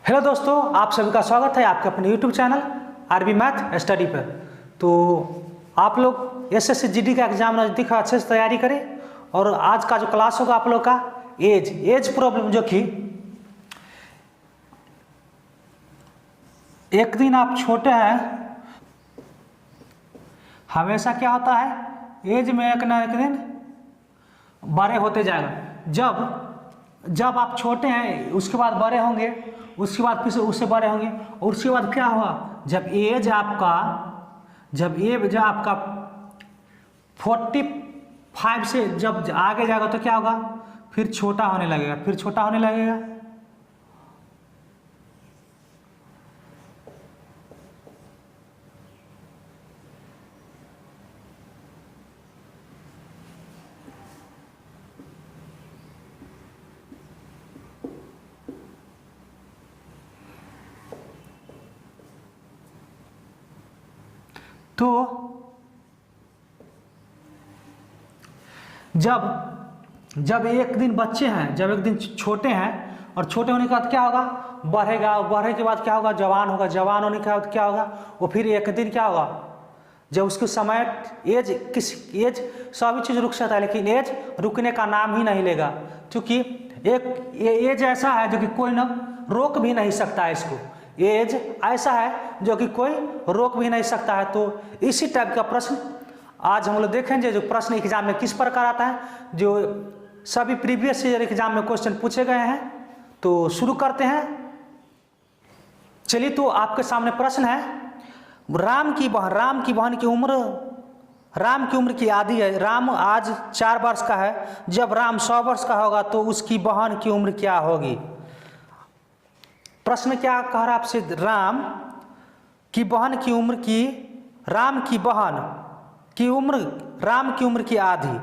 Hello दोस्तों, आप सभी का स्वागत है आपके अपने YouTube channel RB math study पर। तो आप लोग एसएससी जीडी का एग्जाम नज़दीक है, अच्छे से तैयारी करें। और आज का जो क्लास होगा आप लोग का एज प्रॉब्लम, जो कि एक दिन आप छोटे हैं, हमेशा क्या होता है एज में एक ना एक दिन बड़े होते जाएगा। जब आप छोटे हैं उसके बाद बड़े होंगे, उसके बाद फिर से उससे बड़े होंगे, और उसके बाद क्या हुआ जब एज आपका 45 से जब आगे जाएगा तो क्या होगा, फिर छोटा होने लगेगा। तो जब एक दिन बच्चे हैं, जब एक दिन छोटे हैं, और छोटे होने के बाद क्या होगा, बढ़े के बाद क्या होगा, जवान होगा, जवान होने के बाद क्या होगा, वो फिर एक दिन क्या होगा, जब उसके समय एज सभी चीज़ रुक सकता है, लेकिन एज रुकने का नाम ही नहीं लेगा, क्योंकि एक एज ऐसा है जो कि कोई ना रोक भी नहीं सकता है इसको। एज ऐसा है जो कि कोई रोक भी नहीं सकता है। तो इसी टाइप का प्रश्न आज हम लोग देखेंगे, जो प्रश्न एग्जाम में किस प्रकार आता है, जो सभी प्रीवियस ईयर एग्जाम में क्वेश्चन पूछे गए हैं। तो शुरू करते हैं। चलिए, तो आपके सामने प्रश्न है, राम की बहन की उम्र की आधी है। राम आज 4 वर्ष का है, जब राम 100 वर्ष का होगा तो उसकी बहन की उम्र क्या होगी। प्रश्न क्या कह रहा है आपसे, राम की बहन की आधी।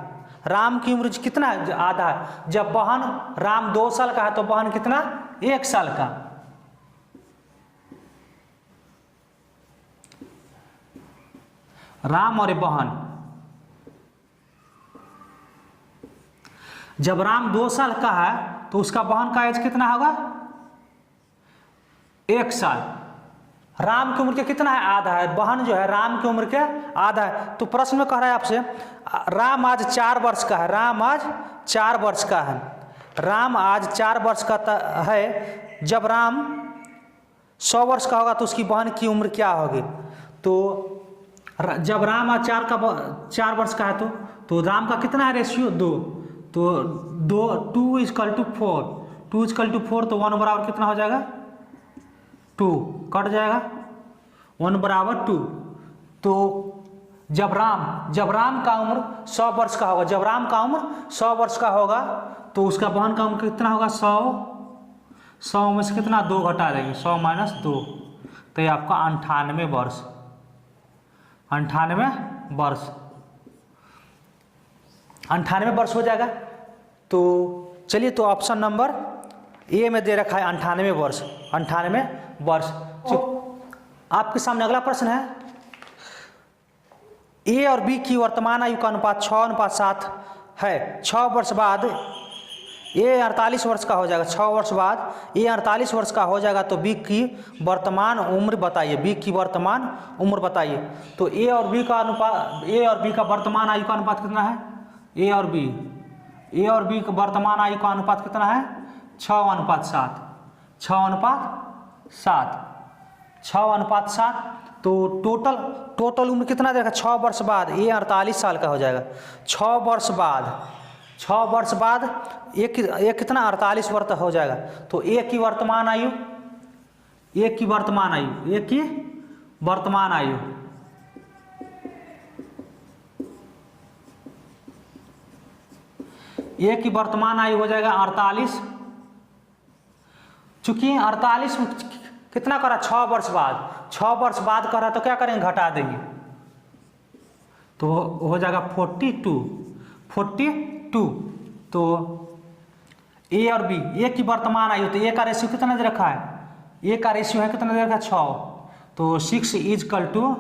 राम की उम्र कितना आधा है, जब बहन राम 2 साल का है तो बहन कितना 1 साल का। राम और बहन, जब राम 2 साल का है तो उसका बहन का एज कितना होगा, 1 साल। राम की उम्र के कितना है, आधा है। बहन जो है राम की उम्र के आधा है। तो प्रश्न में कह रहा है आपसे, राम आज 4 वर्ष का है। राम आज 4 वर्ष का है, जब राम 100 वर्ष का होगा तो उसकी बहन की उम्र क्या होगी। तो जब राम आज 4 वर्ष का है तो राम का कितना है रेशियो, 2। तो 2:4, 2:4, तो 1 बराबर कितना हो जाएगा, 2 कट जाएगा, 1 बराबर 2। तो जब राम का उम्र 100 वर्ष का होगा, जब राम का उम्र 100 वर्ष का होगा तो उसका बहन का उम्र कितना होगा, 100 में से कितना 2 घटा देंगे, 100 माइनस 2, तो ये आपका 98 वर्ष, 98 वर्ष हो जाएगा। तो चलिए, तो ऑप्शन नंबर ए में दे रखा है 98 वर्ष। आपके सामने अगला प्रश्न है, ए और बी की वर्तमान आयु का अनुपात 6:7 है। 6 वर्ष बाद ए 48 वर्ष का हो जाएगा। 6 वर्ष बाद ए 48 वर्ष का हो जाएगा, तो बी की वर्तमान उम्र बताइए। तो ए और बी का वर्तमान आयु का अनुपात कितना है, ए और बी का वर्तमान आयु का अनुपात कितना है, 6:7। 6:7। तो टोटल उम्र कितना देगा, 6 वर्ष बाद ये 48 साल का हो जाएगा। 6 वर्ष बाद एक कितना 48 वर्ष हो जाएगा। तो एक की वर्तमान आयु ए की वर्तमान आयु हो जाएगा 48। चूंकि 48 कितना करा, 6 वर्ष बाद करा, तो क्या करेंगे, घटा देंगे, तो हो जाएगा 42। तो ए और बी, ए की वर्तमान आयु, तो ए का रेशियो कितना दे रखा है, ए का रेशियो है कितना दे रखा है, 6। तो 6:12,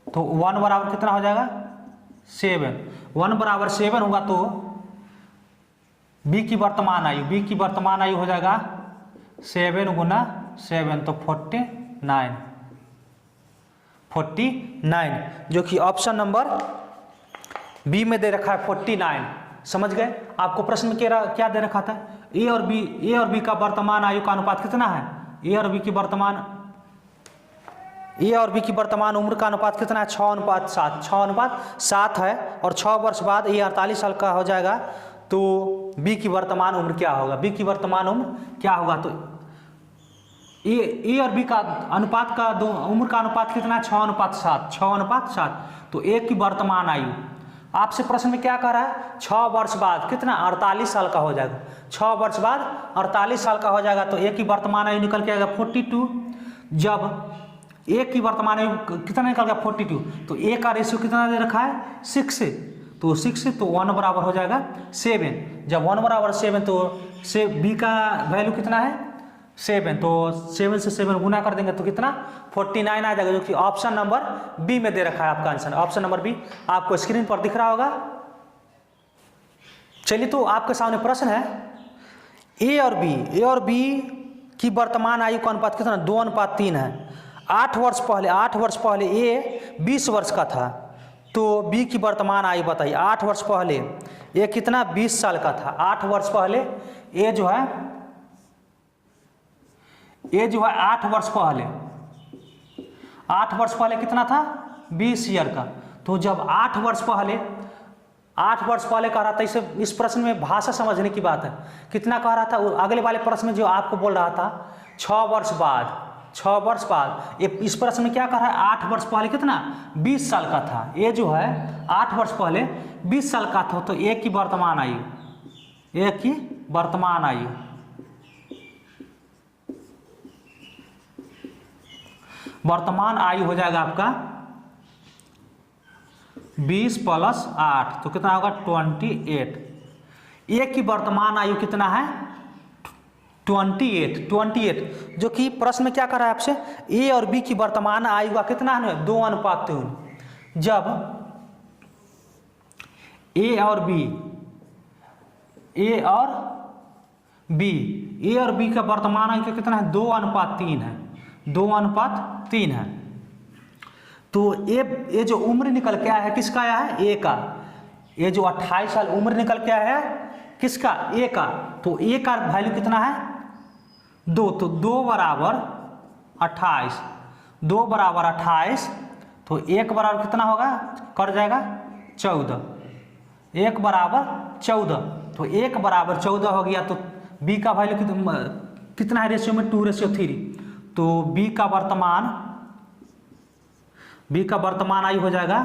तो 1 बराबर कितना हो जाएगा, 7। 1 बराबर 7 होगा तो बी की वर्तमान आयु, बी की वर्तमान आयु हो जाएगा 7 गुना 7 तो 49, जो कि ऑप्शन नंबर बी में दे रखा है 49। समझ गए? आपको प्रश्न में क्या दे रखा था? ए और बी का वर्तमान आयु का अनुपात कितना है? ए और बी की वर्तमान उम्र का अनुपात कितना है? 6:7। 6:7 है और 6 वर्ष बाद ये 48 साल का हो जाएगा। तो बी की वर्तमान उम्र क्या होगा? बी की वर्तमान उम्र क्या होगा? तो ए और बी का अनुपात का उम्र का अनुपात कितना है? 6:7। 6:7। तो ए की वर्तमान आयु, आपसे प्रश्न में क्या कह रहा है? 6 वर्ष बाद कितना? 48 साल का हो जाएगा। 6 वर्ष बाद 48 साल का हो जाएगा। तो ए की वर्तमान आयु निकल के आएगा 42। जब ए की वर्तमान आयु कितना निकल गया? 42। तो ए का रेशियो कितना दे रखा है? 6। तो 6 तो 1 बराबर हो जाएगा 7। जब 1 बराबर 7 तो से बी का वैल्यू कितना है? 7। तो 7 से 7 गुना कर देंगे तो कितना? 49 आ जाएगा, जो कि ऑप्शन नंबर बी में दे रखा है आपका आंसर। ऑप्शन नंबर बी आपको स्क्रीन पर दिख रहा होगा। चलिए, तो आपके सामने प्रश्न है, ए और बी की वर्तमान आयु का अनुपात कितना? 2:3 है। 8 वर्ष पहले ए 20 वर्ष का था, तो बी की वर्तमान आयु बताइए। 8 वर्ष पहले ए कितना? 20 साल का था। 8 वर्ष पहले ए जो है 8 वर्ष पहले कितना था? 20 ईयर का। तो जब 8 वर्ष पहले कह रहा था, इस प्रश्न में भाषा समझने की बात है। कितना कह रहा था? अगले वाले प्रश्न में जो आपको बोल रहा था 6 वर्ष बाद। इस प्रश्न में क्या कर रहा है? 8 वर्ष पहले कितना? 20 साल का था। ये जो है 8 वर्ष पहले 20 साल का था। तो ए की वर्तमान आयु हो जाएगा आपका 20 + 8 तो कितना होगा? 28। ए की वर्तमान आयु कितना है? 28, जो कि प्रश्न में क्या कर रहा है आपसे? ए और बी की वर्तमान आयु का कितना है? 2:3। जब ए और बी का वर्तमान आयु का कितना है? 2:3 है। 2:3 है। तो ये जो उम्र निकल के आया है, किसका आया है? ए का। ये जो 28 साल उम्र निकल के आया है, किसका? ए का। तो ए का वैल्यू कितना है? 2। तो 2 बराबर 28। 2 बराबर 28। तो 1 बराबर कितना होगा? कर जाएगा 14। 1 बराबर 14। तो 1 बराबर 14 हो गया। तो बी का वैल्यू कितना है रेशियो में? 2:3। तो बी का वर्तमान आयु हो जाएगा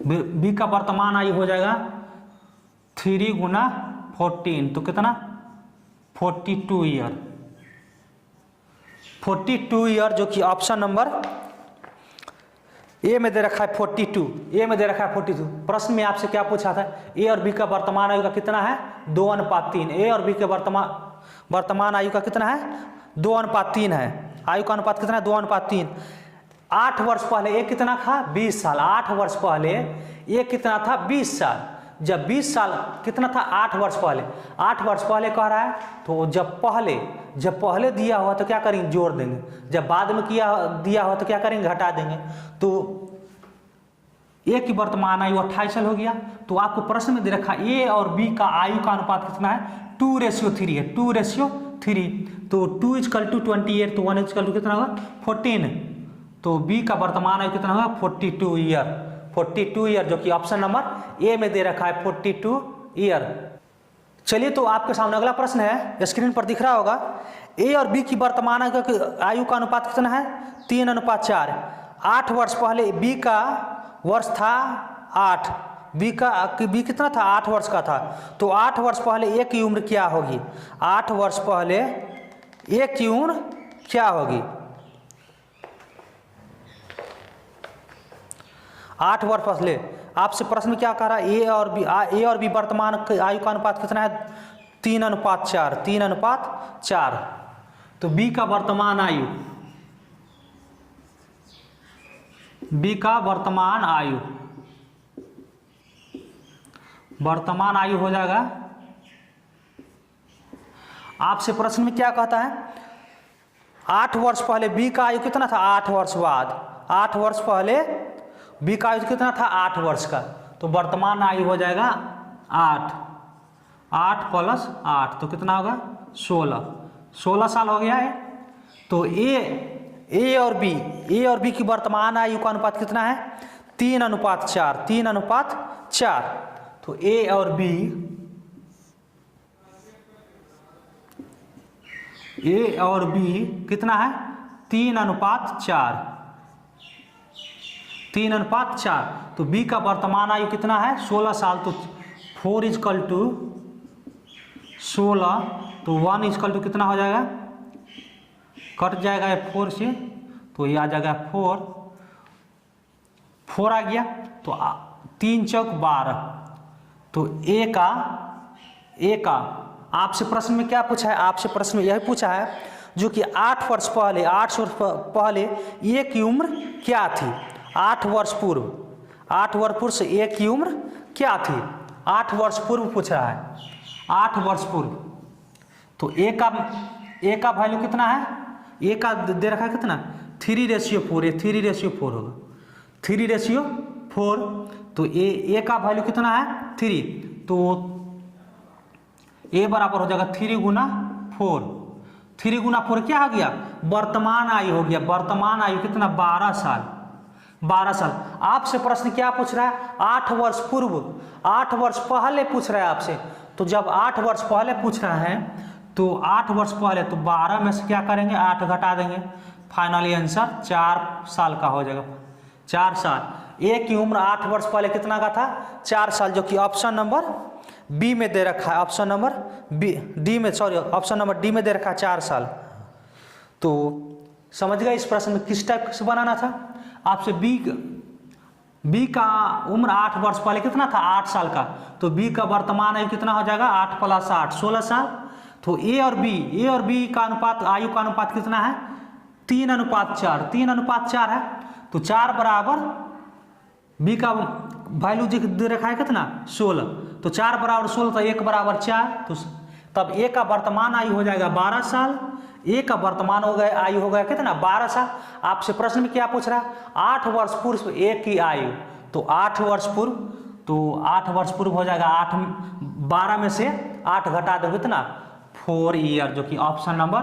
बी का वर्तमान आयु हो जाएगा 3 गुना 14 तो कितना? 42 ईयर। 42 ईयर, जो कि ऑप्शन नंबर ए में दे रखा है 42। ए में दे रखा है 42। प्रश्न में आपसे क्या पूछा था? ए और बी का वर्तमान आयु का कितना है? 2:3। ए और बी के वर्तमान आयु का कितना है? 2:3 है। आयु का अनुपात कितना है? 2:3। 8 वर्ष पहले ए कितना था? 20 साल। 8 वर्ष पहले ए कितना था? 20 साल। जब 20 साल कितना था? 8 वर्ष पहले। 8 वर्ष पहले कह रहा है, तो जब पहले दिया हुआ तो क्या करेंगे? जोड़ देंगे। जब बाद में दिया हुआ तो क्या करेंगे? घटा देंगे। तो ए की वर्तमान आयु 28 साल हो गया। तो आपको प्रश्न में दे रखा ए और बी का आयु का अनुपात कितना है? 2:3 है। 2:3। तो 2 = 28 तो 1 = कितना होगा? 14। तो बी का वर्तमान आयु कितना होगा? 42 ईयर। 42 ईयर, जो कि ऑप्शन नंबर ए में दे रखा है 42 ईयर। चलिए, तो आपके सामने अगला प्रश्न है, स्क्रीन पर दिख रहा होगा। ए और बी की वर्तमान आयु का अनुपात कितना है? 3:4। 8 वर्ष पहले बी का वर्ष था 8। बी कितना था? 8 वर्ष का था। तो 8 वर्ष पहले ए की उम्र क्या होगी? 8 वर्ष पहले ए की उम्र क्या होगी? 8 वर्ष पहले आपसे प्रश्न क्या कह रहा है? ए और बी वर्तमान आयु का अनुपात कितना है? 3:4। 3:4। तो बी का वर्तमान आयु वर्तमान आयु हो जाएगा, आपसे प्रश्न में क्या कहता है, 8 वर्ष पहले बी का आयु कितना था, 8 वर्ष बाद, 8 वर्ष पहले बी का आयु कितना था, 8 वर्ष का, तो वर्तमान आयु हो जाएगा 8, 8 + 8 तो कितना होगा 16 साल हो गया है। तो ए और बी की वर्तमान आयु का अनुपात कितना है, 3:4, 3:4। तो ए और बी कितना है, 3:4, 3:4। तो बी का वर्तमान आयु कितना है, 16 साल, तो 4 = 16, तो 1 = कितना हो जाएगा, कट जाएगा 4 से, तो ये आ जाएगा 4 आ गया, तो 3 × 4 = 12। तो ए का आपसे प्रश्न में क्या पूछा है, आपसे प्रश्न में यही पूछा है जो कि 8 वर्ष पहले ए की उम्र क्या थी, 8 वर्ष पूर्व, 8 वर्ष पूर्व से ए की उम्र क्या थी, 8 वर्ष पूर्व पूछ रहा है, 8 वर्ष पूर्व। तो ए का वैल्यू कितना है, ए का दे रखा है कितना, 3:4, ये 3:4 होगा, 3:4। तो ए का वैल्यू कितना है 3, तो ए बराबर हो जाएगा 3 × 4, 3 × 4 क्या हो गया, वर्तमान आयु हो गया, वर्तमान आयु कितना 12 साल, 12 साल। आपसे प्रश्न क्या पूछ रहा है, 8 वर्ष पूर्व, 8 वर्ष पहले पूछ रहा है आपसे। तो जब 8 वर्ष पहले पूछ रहा है तो 8 वर्ष पहले, तो 12 में से क्या करेंगे, 8 घटा देंगे, फाइनली आंसर 4 साल का हो जाएगा, 4 साल। ए की उम्र 8 वर्ष पहले कितना का था, 4 साल, जो कि ऑप्शन नंबर बी में दे रखा है, option number option number D में दे रखा है 4 साल। तो समझ गए इस प्रश्न में किस टाइप से बनाना था। आपसे बी का उम्र 8 वर्ष पहले कितना था, 8 साल का, तो बी का वर्तमान आयु कितना हो जाएगा, 8 + 8 16 साल। तो ए और बी का अनुपात, आयु का अनुपात कितना है, 3:4, 3:4 है। तो 4 बराबर बी का वैल्यू दे रखा है कितना 16, तो 4 = 16, तो 1 = 4, तो तब ए का वर्तमान आयु हो जाएगा 12 साल, ए का वर्तमान आयु हो गया कितना 12 साल। आपसे प्रश्न में क्या पूछ रहा है, 8 वर्ष पूर्व ए की आयु, तो 8 वर्ष पूर्व, तो 8 वर्ष पूर्व हो जाएगा 12 में से 8 घटा दो कितना 4 ईयर, जो कि ऑप्शन नंबर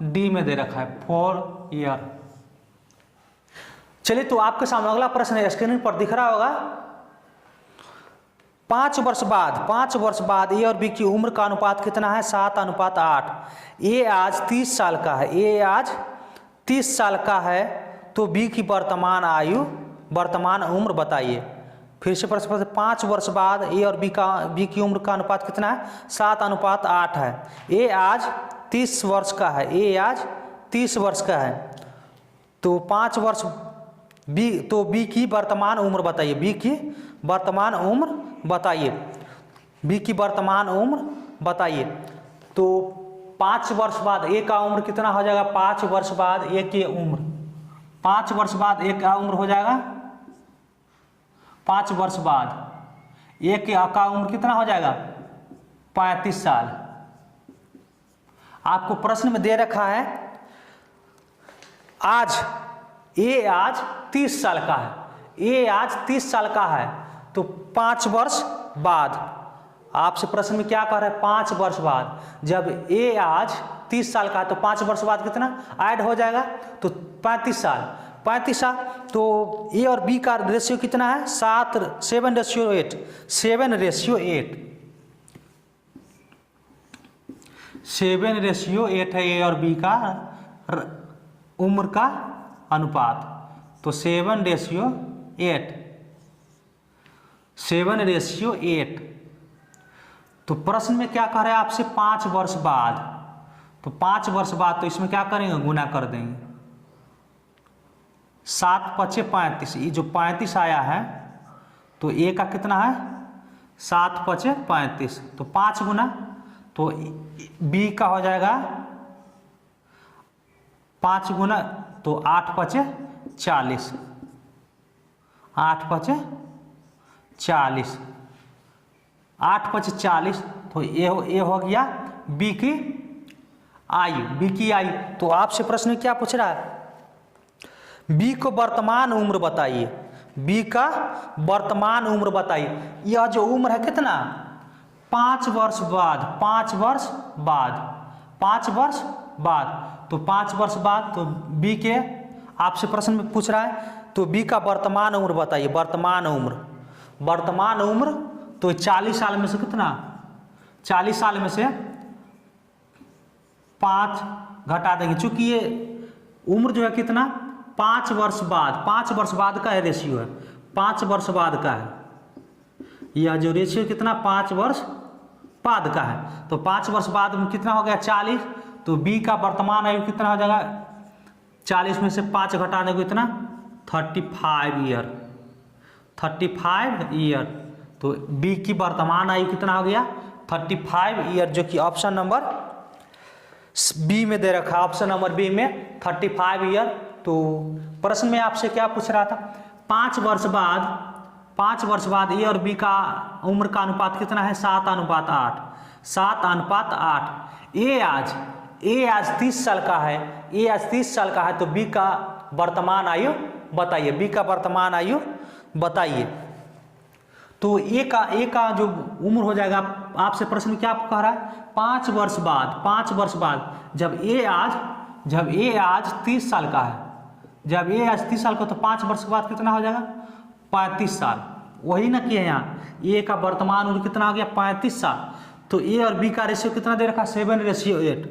डी में दे रखा है 4 ईयर। चलिए, तो आपके सामने अगला प्रश्न स्क्रीन पर दिख रहा होगा। 5 वर्ष बाद ए और बी की उम्र का अनुपात कितना है, 7:8। ए आज 30 साल का है, ए आज 30 साल का है, तो बी की वर्तमान उम्र बताइए। फिर से प्रश्न, 5 वर्ष बाद ए और बी की उम्र का अनुपात कितना है, 7:8 है। ए आज 30 वर्ष का है, ए आज 30 वर्ष का है, तो 5 वर्ष बी की वर्तमान उम्र बताइए, बी की वर्तमान उम्र बताइए, बी की वर्तमान उम्र बताइए। तो 5 वर्ष बाद ए का उम्र कितना हो जाएगा, 5 वर्ष बाद ए की उम्र, 5 वर्ष बाद ए का उम्र हो जाएगा, 5 वर्ष बाद ए का उम्र कितना हो जाएगा 35 साल। आपको प्रश्न में दे रखा है ए आज 30 साल का है, ए आज 30 साल का है, तो 5 वर्ष बाद, आपसे प्रश्न में क्या कह रहा है, 5 वर्ष बाद, जब ए आज 30 साल का है तो 5 वर्ष बाद कितना ऐड हो जाएगा, तो 35 साल, 35 साल। तो ए और बी का रेशियो कितना है, 7:8, 7:8 है ए और बी का उम्र का अनुपात, तो 7:8। तो प्रश्न में क्या कह रहे हैं आपसे, 5 वर्ष बाद, तो 5 वर्ष बाद, तो इसमें क्या करेंगे, गुना कर देंगे, 7 × 5 = 35, ये जो 35 आया है, तो ए का कितना है 7 × 5 = 35, तो 5 गुना, तो बी का हो जाएगा 5 गुना, तो 8 × 5 = 40, 8 × 5 = 40, 8 5 40, तो ए हो गया बी की आयु, बी की आयु। तो आपसे प्रश्न क्या पूछ रहा है, बी को वर्तमान उम्र बताइए, बी का वर्तमान उम्र बताइए। यह जो उम्र है कितना, 5 वर्ष बाद, 5 वर्ष बाद, 5 वर्ष बाद, तो 5 वर्ष बाद, तो बी के आपसे प्रश्न में पूछ रहा है, तो बी का वर्तमान उम्र बताइए, वर्तमान उम्र, वर्तमान उम्र तो 40 साल में से कितना, 40 साल में से 5 घटा देंगे, चूंकि ये उम्र जो है कितना, 5 वर्ष बाद, 5 वर्ष बाद का है रेशियो है, 5 वर्ष बाद का है, यह जो रेशियो कितना 5 वर्ष बाद का है। तो 5 वर्ष बाद में कितना हो गया 40, तो बी का वर्तमान आयु कितना हो जाएगा, 40 में से 5 घटा देंगे कितना 35 ईयर, 35 ईयर। तो बी की वर्तमान आयु कितना हो गया 35 ईयर, जो कि ऑप्शन नंबर बी में दे रखा है, ऑप्शन नंबर बी में 35 ईयर। तो प्रश्न में आपसे क्या पूछ रहा था, 5 वर्ष बाद, 5 वर्ष बाद ए और बी का उम्र का अनुपात कितना है 7:8, 7:8। ए आज 30 साल का है, ए आज 30 साल का है, तो बी का वर्तमान आयु बताइए, बी का वर्तमान आयु बताइए। तो ए का जो उम्र हो जाएगा, आपसे प्रश्न क्या कह रहा है, 5 वर्ष बाद, 5 वर्ष बाद, जब ए आज 30 साल का है, जब ए आज 30 साल का, तो 5 वर्ष के बाद कितना हो जाएगा 35 साल, वही ना किया यहाँ, ए का वर्तमान उम्र कितना हो गया 35 साल। तो ए और बी का रेशियो कितना दे रखा 7:8,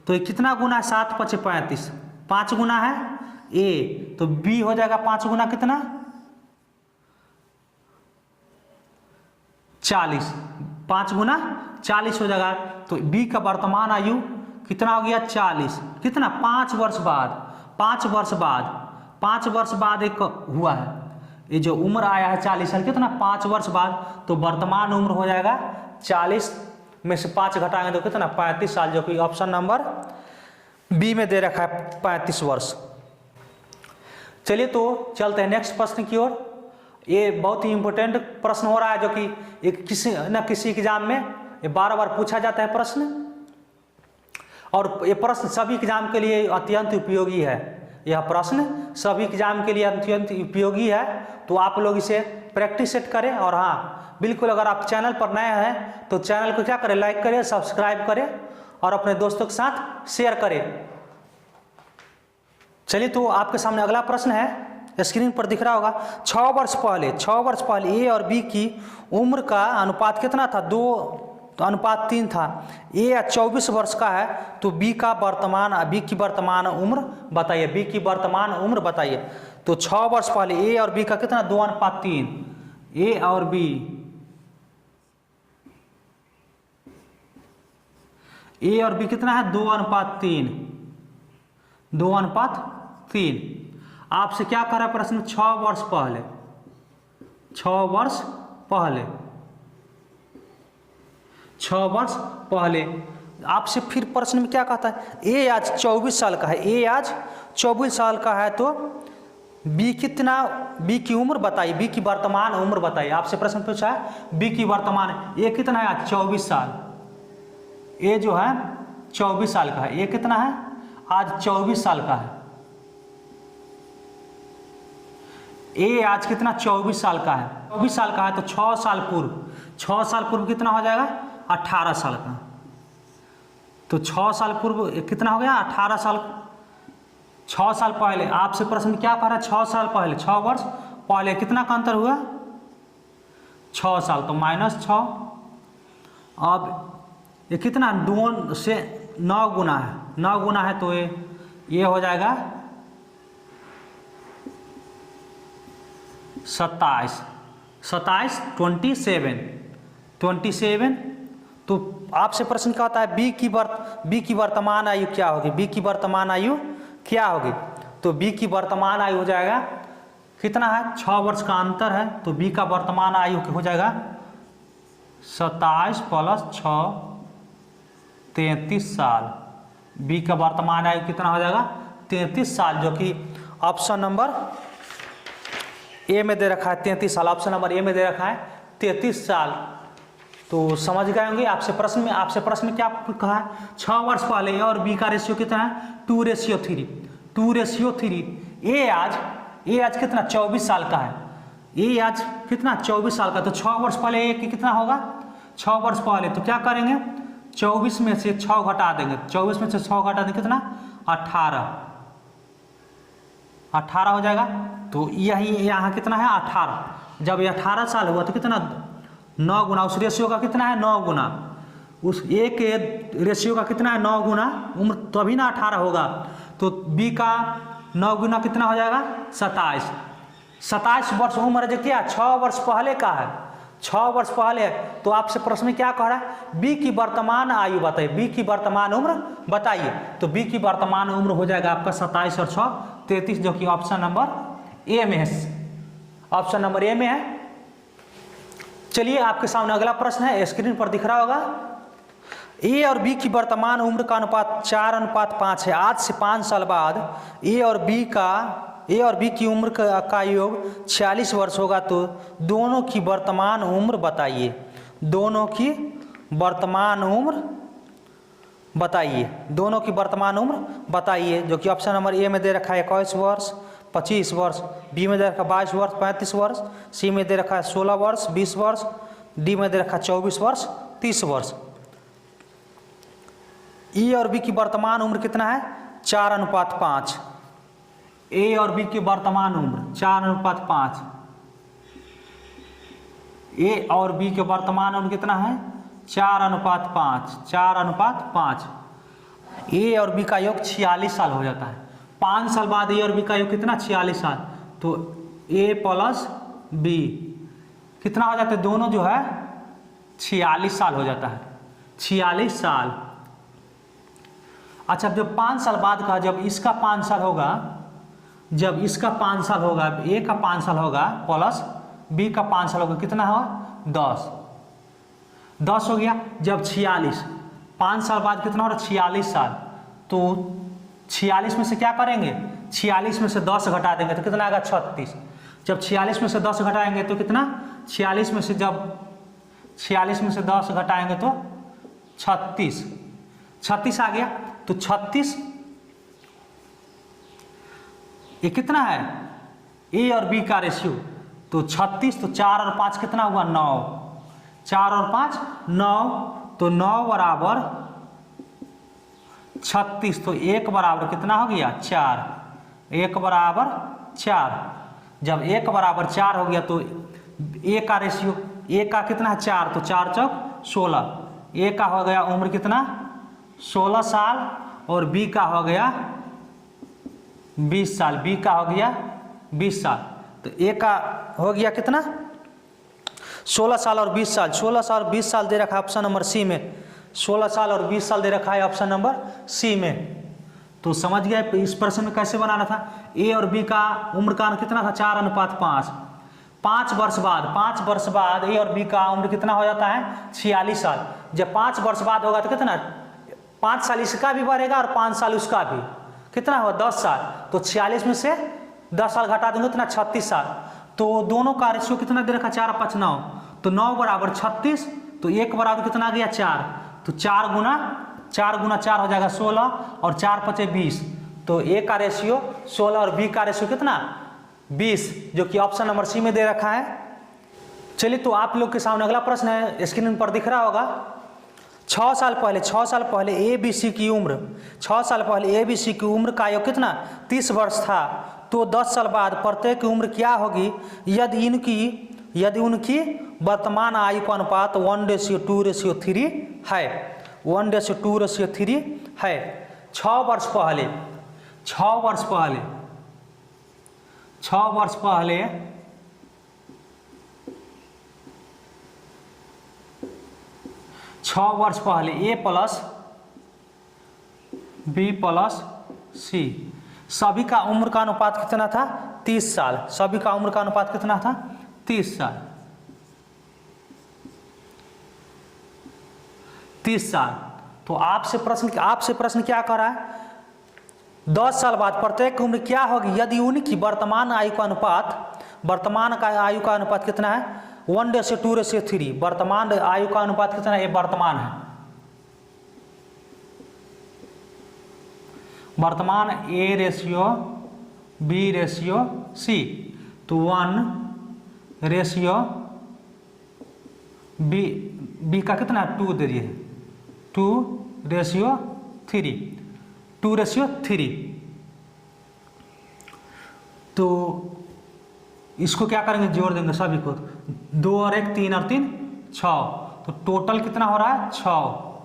तो ये कितना गुना है 7 5 35, 5 गुना है ए, तो बी हो जाएगा 5 गुना कितना 40, 5 गुना 40 हो जाएगा। तो बी का वर्तमान आयु कितना हो गया 40, कितना 5 वर्ष बाद, 5 वर्ष बाद, 5 वर्ष बाद एक हुआ है, ये जो उम्र आया है 40 साल, कितना 5 वर्ष बाद, तो वर्तमान उम्र हो जाएगा 40 में से 5 घटाएंगे तो कितना 35 साल, जो कि ऑप्शन नंबर बी में दे रखा है 35 वर्ष। चलिए तो चलते हैं नेक्स्ट प्रश्न की ओर। ये बहुत ही इंपॉर्टेंट प्रश्न हो रहा है, जो कि एक किसी न किसी एग्जाम में ये बार पूछा जाता है प्रश्न, और ये प्रश्न सभी एग्जाम के लिए अत्यंत उपयोगी है, यह प्रश्न सभी एग्जाम के लिए अत्यंत उपयोगी है। तो आप लोग इसे प्रैक्टिस सेट करें, और हाँ बिल्कुल अगर आप चैनल पर नए हैं तो चैनल को क्या करें, लाइक करें, सब्सक्राइब करें और अपने दोस्तों के साथ शेयर करें। चलिए तो आपके सामने अगला प्रश्न है, स्क्रीन पर दिख रहा होगा, 6 वर्ष पहले ए और बी की उम्र का अनुपात कितना था 2:3 था। ए 24 वर्ष का है, तो बी की वर्तमान उम्र बताइए, बी की वर्तमान उम्र बताइए। तो 6 वर्ष पहले ए और बी का कितना 2:3, ए और बी, ए और बी कितना है 2:3, 2:3। आपसे क्या कह रहा है प्रश्न, 6 वर्ष पहले, 6 वर्ष पहले, 6 वर्ष पहले। आपसे फिर प्रश्न में क्या कहता है, ए आज 24 साल का है, ए आज 24 साल का है, तो बी की उम्र बताइए, बी की वर्तमान उम्र बताइए। आपसे प्रश्न पूछा है बी की वर्तमान, ए कितना है आज 24 साल, ए जो है 24 साल का है, ए कितना है आज 24 साल का है, ए आज कितना 24 साल का है, 24 साल का है, तो 6 साल पूर्व कितना हो जाएगा 18 साल का। तो 6 साल पूर्व कितना हो गया 18 साल, 6 साल पहले। आपसे प्रश्न क्या कह रहा है, 6 साल पहले, 6 वर्ष पहले कितना का अंतर हुआ 6 साल, तो -6। अब ये कितना 2 से 9 गुना है, 9 गुना है, तो ये हो जाएगा 27, 27। तो आपसे प्रश्न क्या होता है, बी की वर्तमान आयु क्या होगी, बी की वर्तमान आयु क्या होगी। तो बी की वर्तमान आयु हो जाएगा कितना है 6 वर्ष का अंतर है, तो बी का वर्तमान आयु हो जाएगा 27 + 6 33 साल। बी का वर्तमान आयु कितना हो जाएगा 33 साल, जो कि ऑप्शन नंबर ए में दे रखा है 33 साल, ऑप्शन नंबर ए में दे रखा है 33 साल। तो समझ गए होंगे। आपसे प्रश्न में क्या कहा है, 6 वर्ष पहले ए और बी का रेशियो कितना है, 2:3। 2:3। ए आज कितना 24 साल का है, ए आज कितना 24 साल का, तो 6 वर्ष पहले ए कितना होगा, 6 वर्ष पहले, तो क्या करेंगे 24 में से 6 घटा देंगे, 24 में से 6 घटा देंगे कितना 18 हो जाएगा। तो यही यहाँ कितना है 18। जब ये 18 साल हुआ तो कितना 9 गुना, उस रेशियो का कितना है 9 गुना, उस ए के रेशियो का कितना है 9 गुना उम्र, तभी ना 18 होगा। तो बी का 9 गुना कितना हो जाएगा 27। 27 वर्ष उम्र जो क्या 6 वर्ष पहले का है, 6 वर्ष पहले। तो आपसे प्रश्न में क्या कह रहा है, बी की वर्तमान आयु बताइए, बी की वर्तमान उम्र बताइए। तो बी की वर्तमान उम्र हो जाएगा आपका 27 और 6 33, जो कि ऑप्शन नंबर ए में है, ऑप्शन नंबर ए में है। चलिए आपके सामने अगला प्रश्न है, स्क्रीन पर दिख रहा होगा। ए और बी की वर्तमान उम्र का अनुपात 4:5 है। आज से 5 साल बाद ए और बी की उम्र का योग 46 वर्ष होगा, तो दोनों की वर्तमान उम्र बताइए, दोनों की वर्तमान उम्र बताइए, दोनों की वर्तमान उम्र बताइए, जो कि ऑप्शन नंबर ए में दे रखा है 21 वर्ष 25 वर्ष, बी में दे रखा 22 वर्ष 35 वर्ष, सी में दे रखा है 16 वर्ष 20 वर्ष, डी में दे रखा है 24 वर्ष 30 वर्ष। ए और बी की वर्तमान उम्र कितना है 4:5। ए और बी की वर्तमान उम्र 4:5। ए और बी के वर्तमान उम्र कितना है 4:5। 4:5। ए और बी का योग 46 साल हो जाता है। 5 साल बाद ए और बी का योग कितना 46 साल, तो ए प्लस बी कितना हो जाता है, दोनों जो है 46 साल हो जाता है, 46 साल। अच्छा, जब 5 साल बाद का, जब इसका 5 साल होगा, जब इसका 5 साल होगा, ए का 5 साल होगा प्लस बी का 5 साल होगा, कितना होगा 10 हो गया। जब 46, 5 साल बाद कितना हो रहा 46 साल, तो 46 में से क्या करेंगे 46 में से 10 घटा देंगे तो कितना आएगा 36। जब 46 में से 10 घटाएंगे तो कितना 46 में से जब 46 में से 10 घटाएंगे तो 36 आ गया। तो 36 ये कितना है ए और बी का रेशियो, तो 36, तो 4 और 5 कितना हुआ 9, 4 और 5 9, तो 9 बराबर 36, तो 1 बराबर कितना हो गया 4, 1 बराबर 4। जब 1 बराबर 4 हो गया तो ए का रेशियो, ए का कितना है 4, तो 4 चौक 16, ए का हो गया उम्र कितना 16 साल और बी का हो गया 20 साल, बी का हो गया 20 साल। तो ए का हो गया कितना 16 साल और 20 साल, 16 साल और 20 साल दे रखा है ऑप्शन नंबर सी में, 16 साल और 20 साल दे रखा है ऑप्शन नंबर सी में। तो समझ गए इस प्रश्न में कैसे बनाना था। ए और बी का उम्र का कितना था 4:5। 5 वर्ष बाद ए और बी का उम्र कितना हो जाता है 46 साल। जब 5 वर्ष बाद होगा तो कितना 5 साल इसका भी बढ़ेगा और 5 साल उसका भी, कितना हुआ 10 साल। तो 46 में से 10 साल घटा देंगे इतना 36 साल। तो दोनों का रेशियो कितना दे रखा 4 और 5 9, तो 9 बराबर 36, तो 1 बराबर कितना आ गया 4, तो 4 गुना 4 हो जाएगा 16 और 4 5 20, तो ए का रेशियो 16 और बी का रेशियो कितना 20, जो कि ऑप्शन नंबर सी में दे रखा है। चलिए तो आप लोग के सामने अगला प्रश्न है, स्क्रीन पर दिख रहा होगा। 6 साल पहले ए बी सी की उम्र, 6 साल पहले ए बी सी की उम्र का योग कितना 30 वर्ष था, तो 10 साल बाद प्रत्येक की उम्र क्या होगी यदि उनकी वर्तमान आयु का अनुपात 1:2:3 है, 1:2:3 है। 6 वर्ष पहले 6 वर्ष पहले ए प्लस बी प्लस सी, सभी का उम्र का अनुपात कितना था 30 साल, सभी का उम्र का अनुपात कितना था 30 साल। 30 साल। तो आपसे प्रश्न क्या कर रहा है, 10 साल बाद प्रत्येक उम्र क्या होगी यदि उनकी वर्तमान आयु का अनुपात कितना है 1:2:3। वर्तमान आयु का अनुपात कितना है? ये वर्तमान है, वर्तमान A/B/C। तो 1:B का कितना 2 दे दिए, 2:3, 2:3। तो इसको क्या करेंगे? जोड़ देंगे सभी को, 2 और 1 3 और 3 6। तो टोटल कितना हो रहा है? 6।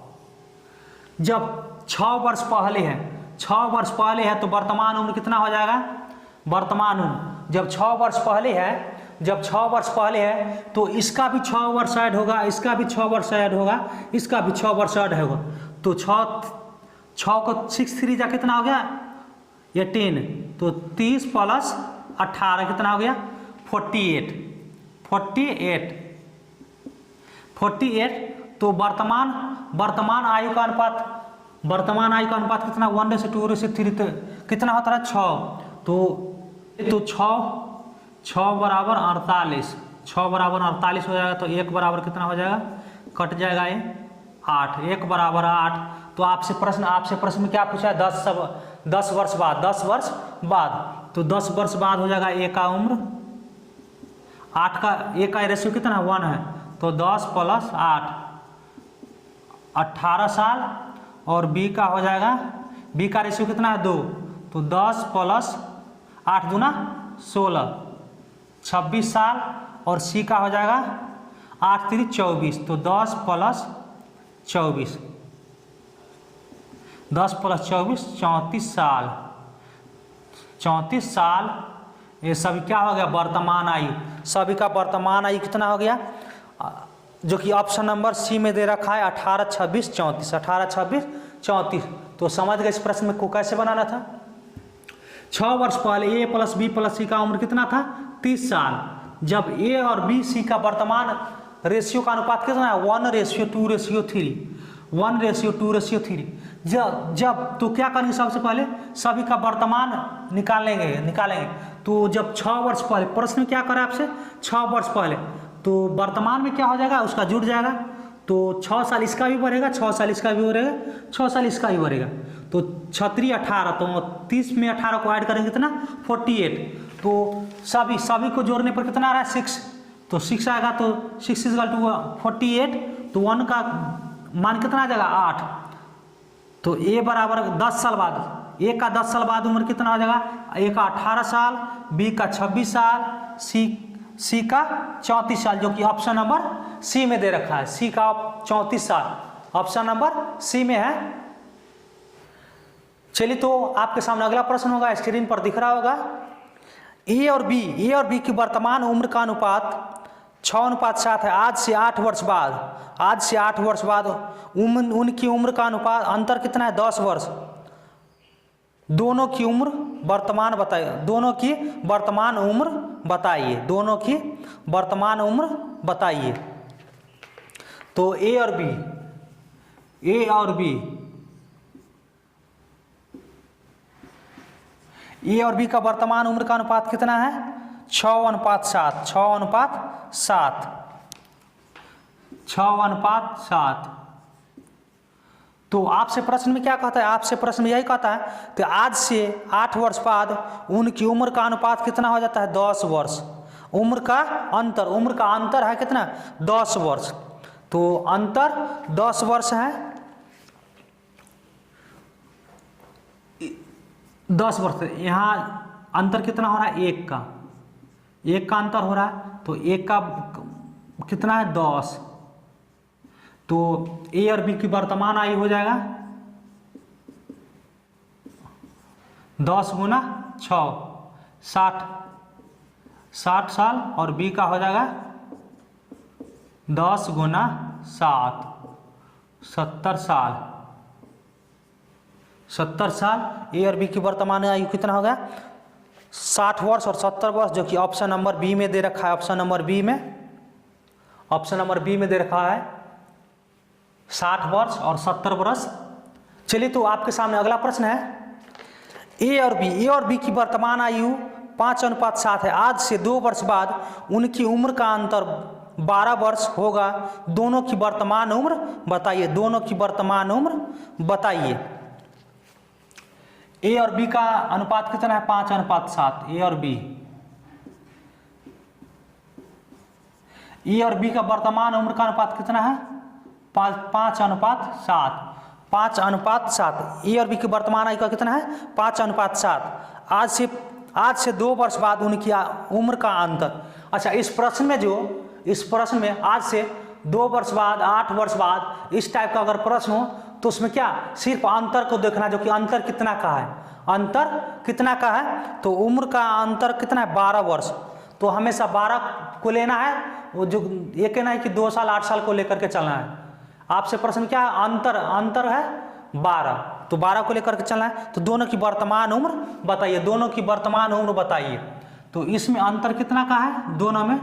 जब 6 वर्ष पहले है, 6 वर्ष पहले है तो वर्तमान उम्र कितना हो जाएगा? वर्तमान उम्र जब 6 वर्ष पहले है, जब 6 वर्ष पहले है तो इसका भी 6 वर्ष ऐड होगा, इसका भी 6 वर्ष ऐड होगा, इसका भी 6 वर्ष ऐड होगा। तो 6 को 6 3 जा कितना हो गया? 18। तो 30 प्लस 18 कितना हो गया? 48। 48। तो वर्तमान आयु का अनुपात कितना? 1:2:3। कितना होता है? 6। तो 6 बराबर 48, 6 बराबर 48 हो जाएगा। तो 1 बराबर कितना हो जाएगा? कट जाएगा ये 8, 1 बराबर 8। तो आपसे प्रश्न में क्या पूछा है? 10 वर्ष बाद, 10 वर्ष बाद। तो 10 वर्ष बाद हो जाएगा ए का उम्र, 8 का, ए का रेशियो कितना 1 है। तो 10 प्लस 8 18 साल, और बी का हो जाएगा, बी का रेशियो कितना है 2। तो 10 प्लस 8 दूना 16, 26 साल, और सी का हो जाएगा 8 3 24। तो 10 प्लस 24, 10 प्लस 24 34 साल। 34 साल ये सभी क्या हो गया? वर्तमान आयु। सभी का वर्तमान आयु कितना हो गया? जो कि ऑप्शन नंबर सी में दे रखा है 18 26 34, 18 26 34। तो समझ गए इस प्रश्न में को कैसे बनाना था? 6 वर्ष पहले ए प्लस बी प्लस सी का उम्र कितना था? 30 साल। जब ए और बी सी का वर्तमान रेशियो का अनुपात कितना है? 1:2:3, 1:2:3। जब तो क्या करेंगे? सबसे पहले सभी का वर्तमान निकालेंगे। तो जब 6 वर्ष पहले, प्रश्न में क्या करें आपसे? 6 वर्ष पहले, तो वर्तमान में क्या हो जाएगा? उसका जुड़ जाएगा। तो 6 साल इसका भी बढ़ेगा, 6 साल इसका भी बढ़ेगा, 6 साल इसका भी बढ़ेगा। तो 36 18, तो 30 में 18 को ऐड करेंगे कितना? 48। तो सभी को जोड़ने पर कितना आ रहा है? 6। तो 6 आएगा, तो 6 = 48। तो 1 का मान कितना आ जाएगा? 8। तो ए बराबर 10 साल बाद, ए का 10 साल बाद उम्र कितना हो जाएगा? ए का 18 साल, बी का 26 साल, सी का 34 साल, जो कि ऑप्शन नंबर सी में दे रखा है। सी का 34 साल ऑप्शन नंबर सी में है। चलिए, तो आपके सामने अगला प्रश्न होगा, स्क्रीन पर दिख रहा होगा। ए और बी की वर्तमान उम्र का अनुपात 6:7 है। आज से 8 वर्ष बाद उनकी उम्र का अनुपात अंतर कितना है? 10 वर्ष। दोनों की वर्तमान उम्र बताइए। तो ए और बी का वर्तमान उम्र का अनुपात कितना है? 6:7, 6:7। तो आपसे प्रश्न में क्या कहता है? आपसे प्रश्न में यही कहता है कि आज से 8 वर्ष बाद उनकी उम्र का अनुपात कितना हो जाता है? 10 वर्ष। उम्र का अंतर है कितना? 10 वर्ष। तो अंतर 10 वर्ष है, 10 वर्ष। यहाँ अंतर कितना हो रहा है? 1 का अंतर हो रहा है। तो 1 का कितना है? 10। तो ए और बी की वर्तमान आयु हो जाएगा 10 गुना 6, 60 साल, और बी का हो जाएगा 10 गुना 7, 70 साल। 70 साल। ए और बी की वर्तमान आयु कितना हो गया? 60 वर्ष और 70 वर्ष, जो कि ऑप्शन नंबर बी में दे रखा है। ऑप्शन नंबर बी में दे रखा है 60 वर्ष और 70 वर्ष। चलिए, तो आपके सामने अगला प्रश्न है। ए और बी की वर्तमान आयु 5:7 है। आज से 2 वर्ष बाद उनकी उम्र का अंतर 12 वर्ष होगा। दोनों की वर्तमान उम्र बताइए, दोनों की वर्तमान उम्र बताइए। ए और बी का अनुपात कितना है? 5:7। ए और बी, ए और बी का वर्तमान उम्र का अनुपात कितना है? 5:7। 5:7। ए और बी की वर्तमान आयु का कितना है? 5:7। आज से 2 वर्ष बाद उनकी उम्र का अंतर। अच्छा, इस प्रश्न में आज से 2 वर्ष बाद, 8 वर्ष बाद, इस टाइप का अगर प्रश्न हो तो उसमें क्या सिर्फ अंतर को देखना, जो कि अंतर कितना का है। अंतर कितना का है? तो उम्र का अंतर कितना है? 12 वर्ष। तो हमेशा 12 को लेना है, वो जो ये कहना है कि 2 साल 8 साल को लेकर के चलना है। आपसे प्रश्न क्या है? अंतर है 12, तो 12 को लेकर के चलना है। तो दोनों की वर्तमान उम्र बताइए, दोनों की वर्तमान उम्र बताइए। तो इसमें अंतर कितना का है? दोनों में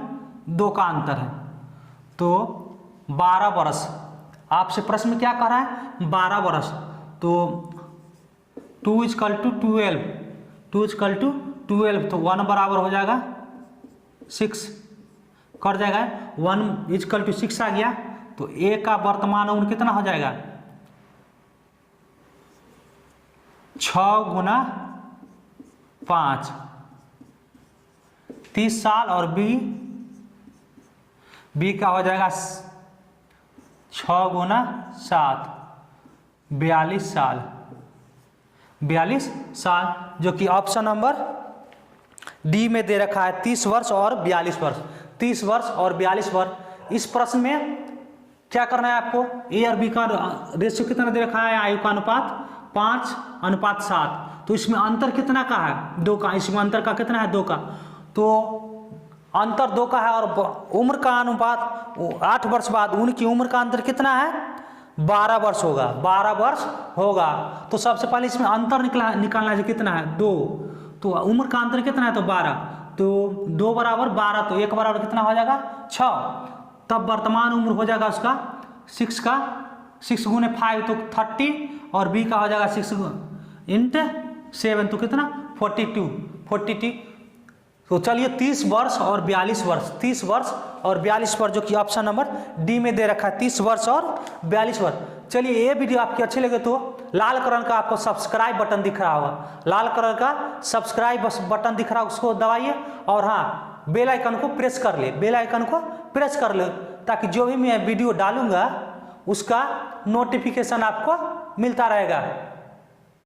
2 का अंतर है, तो 12 वर्ष। आपसे प्रश्न में क्या कह रहा है? 12 वर्ष। तो 2 = 12, 2 = 12, तो 1 बराबर हो जाएगा 6, कर जाएगा 1 = 6 आ गया। तो ए का वर्तमान उम्र कितना हो जाएगा? 6 × 5, 30 साल। और बी का हो जाएगा 6 × 7, 42 साल। 42 साल, जो कि ऑप्शन नंबर डी में दे रखा है। 30 वर्ष और 42 वर्ष, 30 वर्ष और 42 वर्ष। इस प्रश्न में क्या करना है आपको? ए और बी का रेशियो कितना दे रखा है? आयु का अनुपात 5:7। तो इसमें अंतर कितना का है? 2 का। इसमें अंतर का कितना है? 2 का। तो अंतर 2 का है, और उम्र का अनुपात 8 वर्ष बाद उनकी उम्र का अंतर कितना है? 12 वर्ष होगा। 12 वर्ष होगा। तो सबसे पहले इसमें अंतर निकालना है, कितना है? 2। तो उम्र का अंतर कितना है? तो 12। तो 2 बराबर 12, तो 1 बराबर कितना हो जाएगा? 6। तब वर्तमान उम्र हो जाएगा उसका 6 × 5 तो 30, और बी का हो जाएगा 6 × 7 तो कितना? 42। तो चलिए 30 वर्ष और 42 वर्ष, 30 वर्ष और 42 वर्ष, जो कि ऑप्शन नंबर डी में दे रखा है, 30 वर्ष और 42 वर्ष। चलिए, ये वीडियो आपकी अच्छी लगे तो लाल कलर का आपको सब्सक्राइब बटन दिख रहा होगा, लाल कलर का सब्सक्राइब बटन दिख रहा है, उसको दबाइए। और हाँ, बेल आइकन को प्रेस कर ले, बेल आइकन को प्रेस कर ले, ताकि जो भी मैं वीडियो डालूंगा उसका नोटिफिकेशन आपको मिलता रहेगा।